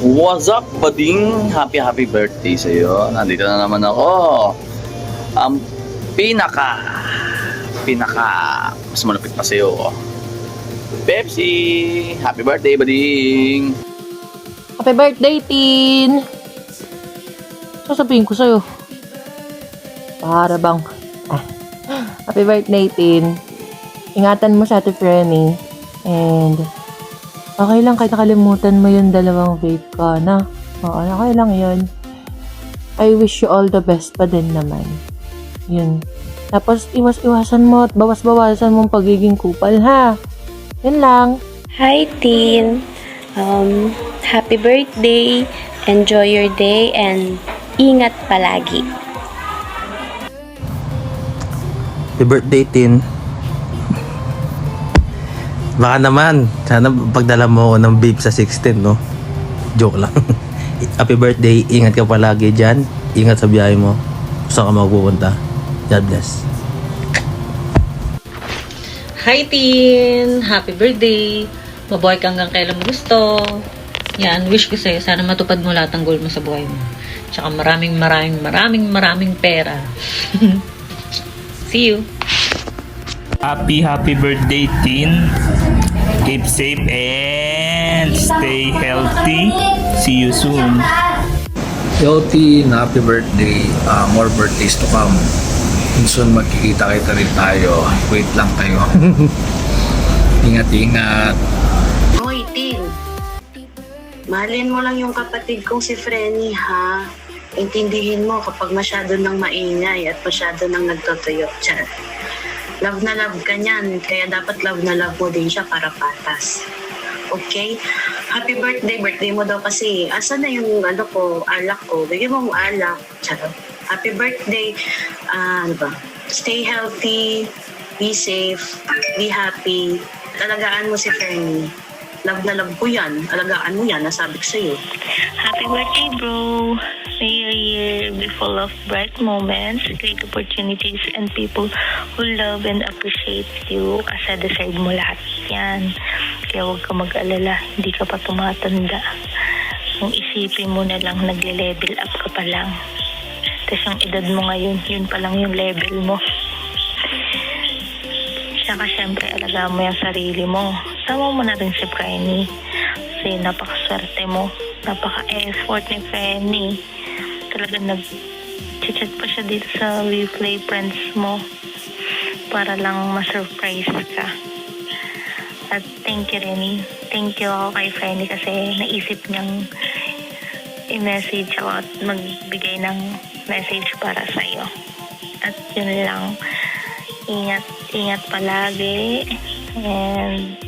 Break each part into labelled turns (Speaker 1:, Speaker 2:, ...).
Speaker 1: What's up, bading? Happy birthday sa'yo. Nandito na naman ako. Ang mas malapit pa sa'yo. Pepsi! Happy birthday, bading!
Speaker 2: Happy birthday, Tin! Sasabihin ko sa'yo. Para bang... Happy birthday, Tin. Ingatan mo sa Ate Frenny. And... okay lang kahit nakalimutan mo yung dalawang vape ka na. Oo, okay lang yun. I wish you all the best pa din naman. Yun. Tapos iwas-iwasan mo at bawas-bawasan mong pagiging kupal, ha? Yun lang.
Speaker 3: Hi, Tin. Happy birthday. Enjoy your day and ingat palagi.
Speaker 4: Happy birthday, Tin. Baka naman, sana pagdala mo ako ng vape sa 16, no? Joke lang. Happy birthday, ingat ka palagi dyan. Ingat sa biyahe mo. Saan ka magpupunta. God bless.
Speaker 5: Hi, Tin! Happy birthday! Mabuhay ka hanggang kailan mo gusto. Yan, wish ko sa'yo, sana matupad mo lahat ng goal mo sa buhay mo. Tsaka maraming pera. See you!
Speaker 6: Happy birthday, Tin. Keep safe and stay healthy. See you soon.
Speaker 7: Yo, Tin, happy birthday. More birthdays to come. Soon magkikita-kita rin tayo. Wait lang tayo. Ingat-ingat.
Speaker 8: Hoy, Tin. Mahalin mo lang yung kapatid kong si Frenny, ha? Intindihin mo kapag masyado nang maingay at masyado nang nagtotoyo. Tiyan. Love na love ka niyan, kaya dapat love na love mo din siya para patas. Okay? Happy birthday. Birthday mo daw kasi. Asan na yung alak ko? Bigyan mo alak. Charot. Happy birthday. Stay healthy, be safe, be happy. Alagaan mo si Fernie. Love na love ko yan. Alagaan mo yan, nasabi ko sa'yo.
Speaker 9: Happy birthday, bro. May your year be full of bright moments, great opportunities, and people who love and appreciate you kasi deserve mo lahat yan. Kaya huwag ka mag-alala, hindi ka pa tumatanda. Kung isipin mo na lang, nagle-level up ka pa lang. Tapos yung edad mo ngayon, yun pa lang yung level mo. Saka syempre, alaga mo yung sarili mo. Sama mo na rin si Frenny. Kasi napakaswerte mo. Napaka-effort ni Frenny. Talagang nag-chat pa siya dito sa WePlay friends mo. Para lang ma-surprise ka. At thank you, Renny. Thank you ako kay Frenny kasi naisip niyang i-message ako at magbigay ng message para sa'yo. At yun lang. Ingat palagi and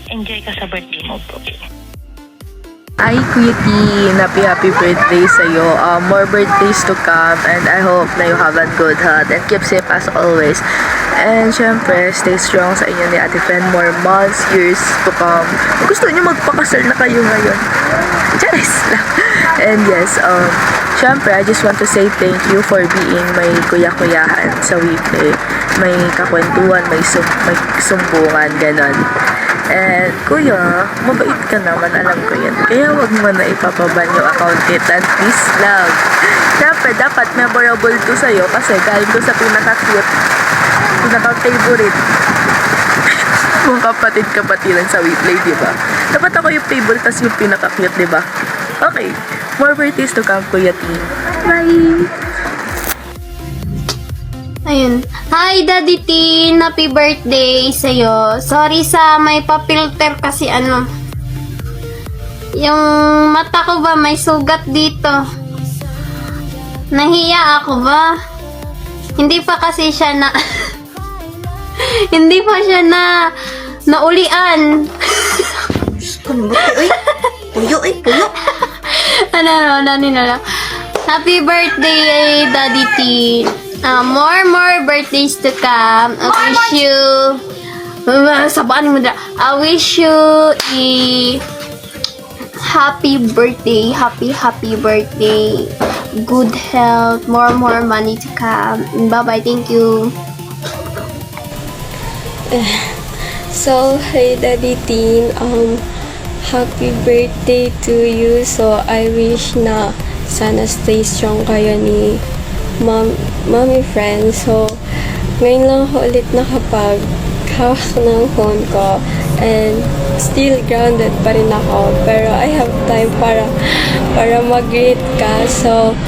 Speaker 9: enjoy ka sa birthday mo, bro.
Speaker 2: Ay, Kuya Tin, happy birthday sa'yo. More birthdays to come and I hope na you have a good health and keep safe as always. And syempre, stay strong sa inyo ni Ate Fen. More months, years to come. Kung gusto niyo magpakasal na kayo ngayon. Charis lang. And yes, syempre, I just want to say thank you for being may kuya-kuyahan sa weekday. May kakwentuhan, may sumbungan, ganon. And kuya, mabait ka naman, alam ko yan. Kaya wag mo na ipapaban yung account it and please lang. Syempre, dapat memorable to sa'yo kasi galing to sa pinaka-cute, pinaka-favorite mong kapatiran sa WePlay, diba? Dapat ako yung favorite tas yung pinaka-cute, diba? Okay, more birthdays to come, Kuya T. Bye!
Speaker 10: Ayun. Hi, Daddy Tin. Happy birthday sa'yo. Sorry sa may pa-filter kasi yung mata ko ba may sugat dito. Nahiya ako ba? Hindi pa kasi siya na hindi pa siya na naulian. Puyo. Ano. Happy birthday, Daddy Tin. More birthdays to come. I wish you sabaan mo I wish you a happy birthday. Happy birthday. Good health. More money to come. Bye-bye. Thank you.
Speaker 11: So, hey Daddy Teen, happy birthday to you. So, I wish na sana stay strong kayo ni mommy friend. So, ngayon lang ako ulit nakapag hawak ng phone ko and still grounded pa rin ako. Pero I have time para mag-greet ka. So,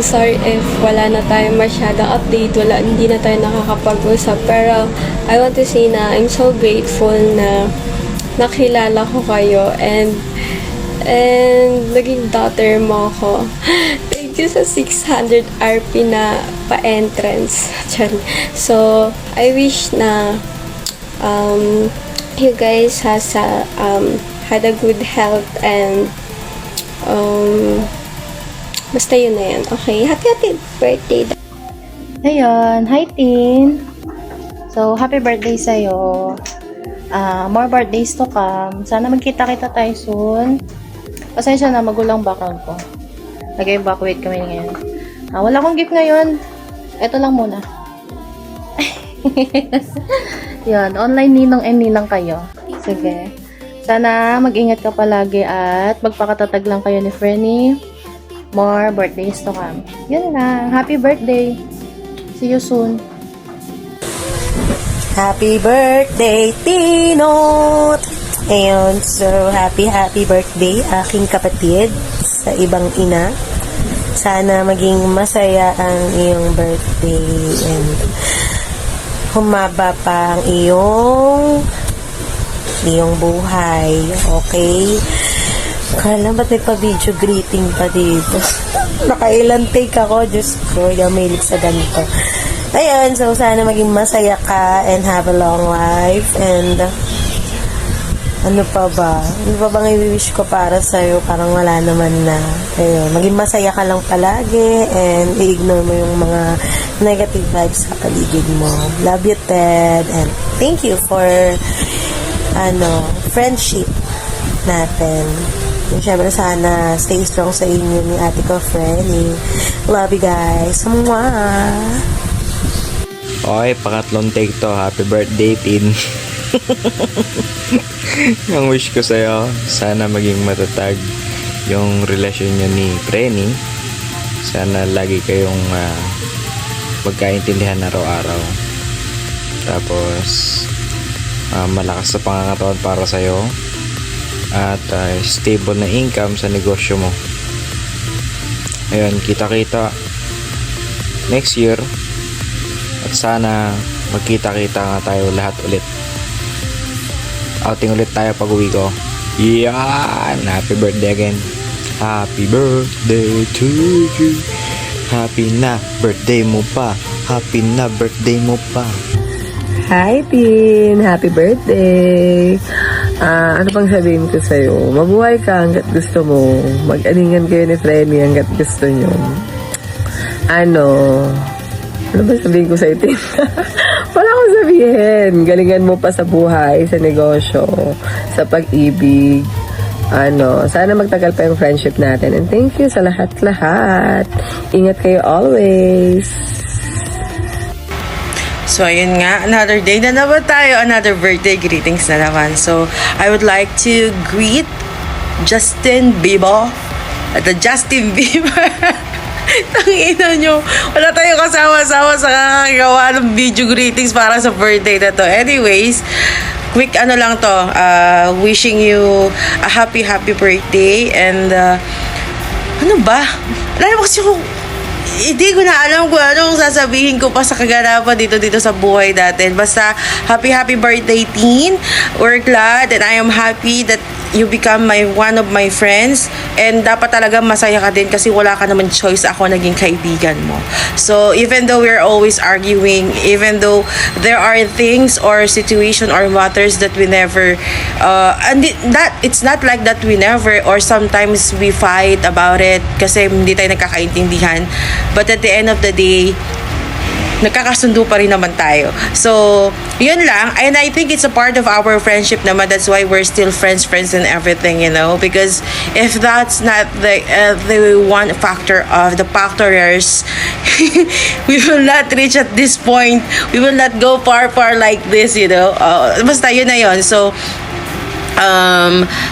Speaker 11: sorry if wala na tayo masyadong update, hindi na tayo nakakapag-usap. Pero, I want to say na I'm so grateful na nakilala ko kayo and naging daughter mo ako. Thank you sa 600 RP na pa-entrance. So, I wish na you guys had a good health and basta yun na yun. Okay, happy birthday.
Speaker 12: Ayun, hi Tin! So, happy birthday sa'yo. More birthdays to come. Sana magkita-kita tayo soon. Pasensya na, magulang background ko. Nag-evacuate kami ngayon. Wala akong gift ngayon. Ito lang muna. Yan, online ninong and ninang kayo. Sige. Sana mag-ingat ka palagi at magpakatatag lang kayo ni Frenny. More birthdays to come. Yun lang. Happy birthday. See you soon.
Speaker 13: Happy birthday, Tino! Ayun, so happy birthday aking kapatid sa ibang ina. Sana maging masaya ang iyong birthday and humaba pa ang iyong buhay. Okay? Kala ba't may pa-video greeting pa dito? Nakailan take ako. Diyos ko, yamilig sa ganito. Ayun, so sana maging masaya ka and have a long life and ano pa ba bang i-wish ko para sa'yo? Parang wala naman na. Ayun, maging masaya ka lang palagi and i-ignore mo yung mga negative vibes sa paligid mo. Love you, Ted, and thank you for friendship natin. And syempre sana stay strong sa inyo ni ate ko, Frenny. Love you guys. Mwah!
Speaker 6: Okay, pangatlong take to. Happy birthday, Tin. Ang wish ko sa'yo, sana maging matatag yung relasyon niyo ni Frenny. Sana lagi kayong magkaintindihan araw-araw. Tapos, malakas sa pangangatawan para sa'yo. At stable na income sa negosyo mo. Ayun, kita-kita next year. At sana magkita-kita nga tayo lahat ulit. Outing ulit tayo pag uwi ko. Yan! Happy birthday again. Happy birthday to you. Happy na birthday mo pa. Happy na birthday mo pa.
Speaker 2: Hi, Tin! Happy birthday! Ano pang sabihin ko sa'yo? Mabuhay ka hanggat gusto mo. Mag-aningan kayo ni Frenny hanggat gusto nyo. Ano ba sabihin ko sa'yo, Tin? Wala akong sabihin. Galingan mo pa sa buhay, sa negosyo, sa pag-ibig. Sana magtagal pa yung friendship natin. And thank you sa lahat-lahat. Ingat kayo always.
Speaker 14: So, ayun nga, another day na naman tayo, another birthday greetings na naman. So, I would like to greet Justin Bieber at the Justin Bieber. Tangina nyo, wala tayong kasama-sama sa kakagawa ng video greetings para sa birthday na to. Anyways, quick lang to, wishing you a happy birthday and ano ba? Alam mo kasi hindi ko na alam kung anong sasabihin ko pa sa kaganapan dito sa buhay natin. Basta, happy birthday, Teen. We're glad and I am happy that you become one of my friends. And dapat talaga masaya ka din kasi wala ka naman choice, ako naging kaibigan mo. So, even though we're always arguing, even though there are things or situation or matters that we never, it's not like that we never, or sometimes we fight about it kasi hindi tayo nagkakaintindihan. But at the end of the day, nagkakasundo pa rin naman tayo. So, yun lang. And I think it's a part of our friendship naman. That's why we're still friends and everything, you know. Because if that's not the one factor of the factors, we will not reach at this point. We will not go far like this, you know. Basta yun na yun. So,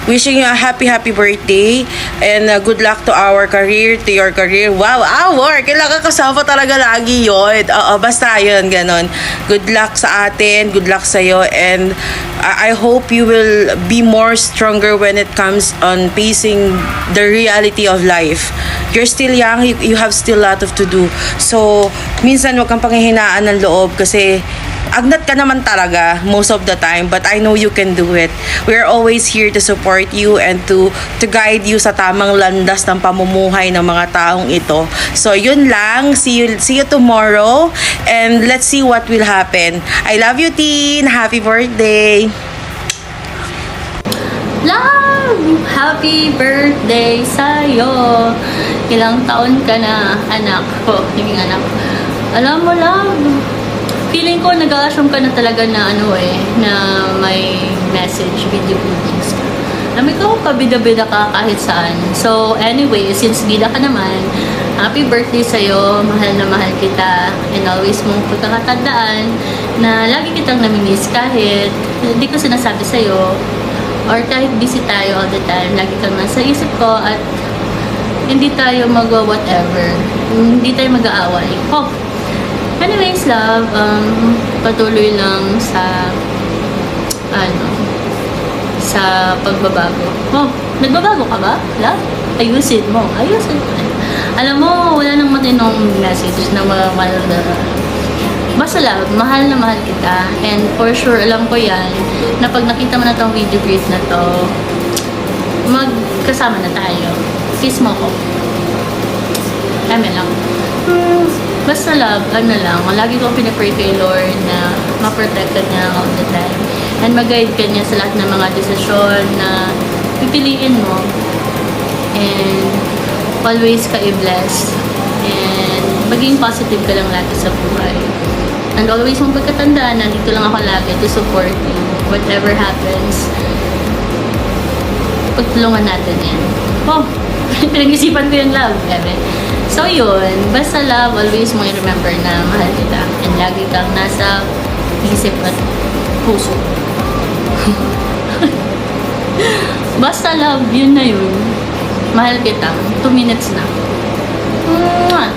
Speaker 14: wishing you a happy birthday and good luck to our career, to your career. Wow, our kailangan kasama talaga lagi yun. Basta yun, ganon. Good luck sa atin, good luck sa'yo, and I hope you will be more stronger when it comes on facing the reality of life. You're still young, you have still a lot of to do. So, minsan wag kang panghihinaan ng loob kasi agnat ka naman talaga most of the time, but I know you can do it. We're always here to support you and to guide you sa tamang landas ng pamumuhay ng mga taong ito. So yun lang, see you tomorrow, and let's see what will happen. I love you, Teen. Happy birthday.
Speaker 5: Love! Happy birthday sa'yo! Ilang taon ka na, anak ko, yung anak. Alam mo, love, feeling ko nag-a-assume ka na talaga na na may message, video bookings ka. Alam ko, kabida-bida ka kahit saan. So, anyway, since bida ka naman, happy birthday sa'yo, mahal na mahal kita, and always mong pagkakatandaan na lagi kitang namimiss kahit hindi ko sinasabi sa'yo, or kahit busy tayo all the time, lagi kang nasa isip ko at hindi tayo mag-whatever, hindi tayo mag-aaway. Oh! Anyways, love, patuloy lang sa sa pagbabago. Oh, nagbabago ka ba, love? Ayusin mo. Alam mo, wala nang matinong message na basta love, mahal na mahal kita. And for sure, alam ko yan, na pag nakita mo na tong video greet na to, magkasama na tayo. Kiss mo ko. Eme lang. Basta love, lagi kong pinapray kay Lord na ma-protect ka niya all the time. And mag-guide ka niya sa lahat ng mga desisyon na pipiliin mo. And always ka i-bless. And maging positive ka lang lagi sa buhay. And always mong pagkatandaan, nandito lang ako lagi to support you. Whatever happens, pagtulungan natin yan. Oh, pinag-isipan ko yung love, eme. So yun, basta love, always mo i-remember na mahal kita and lagi kang nasa isip at puso. Basta love, yun na yun. Mahal kita. 2 minutes na. Mwah!